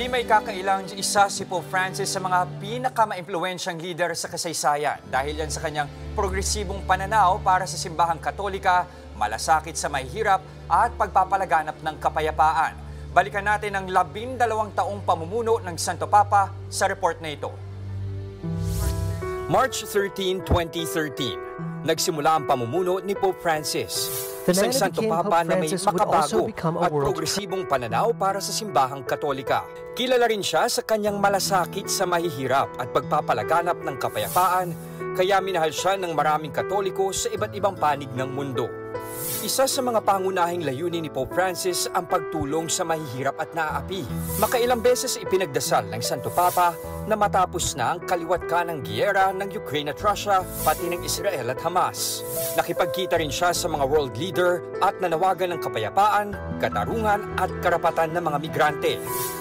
Di may kakailang isa si Pope Francis sa mga pinakamaimpluwensyang leader sa kasaysayan dahil yan sa kanyang progresibong pananaw para sa simbahang Katolika, malasakit sa mahihirap at pagpapalaganap ng kapayapaan. Balikan natin ang 12 taong pamumuno ng Santo Papa sa report na ito. March 13, 2013, nagsimula ang pamumuno ni Pope Francis. Isang Santo Papa na may makabago at progresibong pananaw para sa simbahang Katolika. Kilala rin siya sa kanyang malasakit sa mahihirap at pagpapalaganap ng kapayapaan, kaya minahal siya ng maraming Katoliko sa iba't ibang panig ng mundo. Isa sa mga pangunahing layunin ni Pope Francis ang pagtulong sa mahihirap at naaapi. Makailang beses ipinagdasal ng Santo Papa na matapos na ang kaliwat ng giyera ng Ukraine at Russia, pati ng Israel at Hamas. Nakipagkita rin siya sa mga world leader at nanawagan ng kapayapaan, katarungan at karapatan ng mga migrante.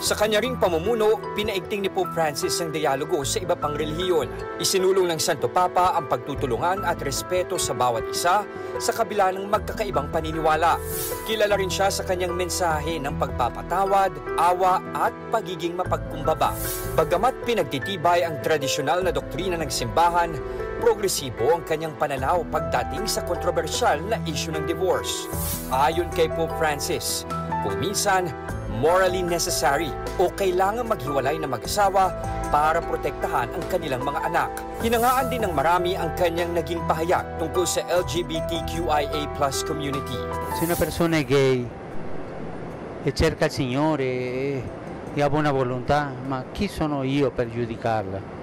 Sa kanya ring pamumuno, pinaigting ni Pope Francis ang dialogo sa iba pang relihiyon. Isinulong ng Santo Papa ang pagtutulungan at respeto sa bawat isa sa kabila ng magkakaibang paniniwala. Kilala rin siya sa kanyang mensahe ng pagpapatawad, awa at pagiging mapagkumbaba. Bagamat pinagtitibay ang tradisyonal na doktrina ng simbahan, progresibo ang kanyang pananaw pagdating sa kontrobersyal na issue ng divorce. Ayon kay Pope Francis, kung minsan morally necessary o kailangan maghiwalay na mag-asawa para protektahan ang kanilang mga anak. Hinangaan din ng marami ang kanyang naging pahayag tungkol sa LGBTQIA+ community. Se una persona è gay e cerca il Signore e ha buona volontà, ma chi sono io per giudicarla?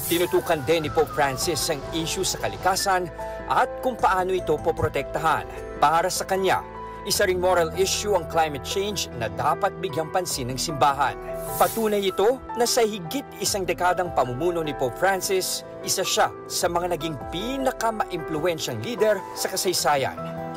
Tinutukan din ni Pope Francis ang issue sa kalikasan at kung paano ito poprotektahan. Para sa kanya, isa ring moral issue ang climate change na dapat bigyang pansin ng simbahan. Patunay ito na sa higit isang dekadang pamumuno ni Pope Francis, isa siya sa mga naging pinakamaimpluwensyang leader sa kasaysayan.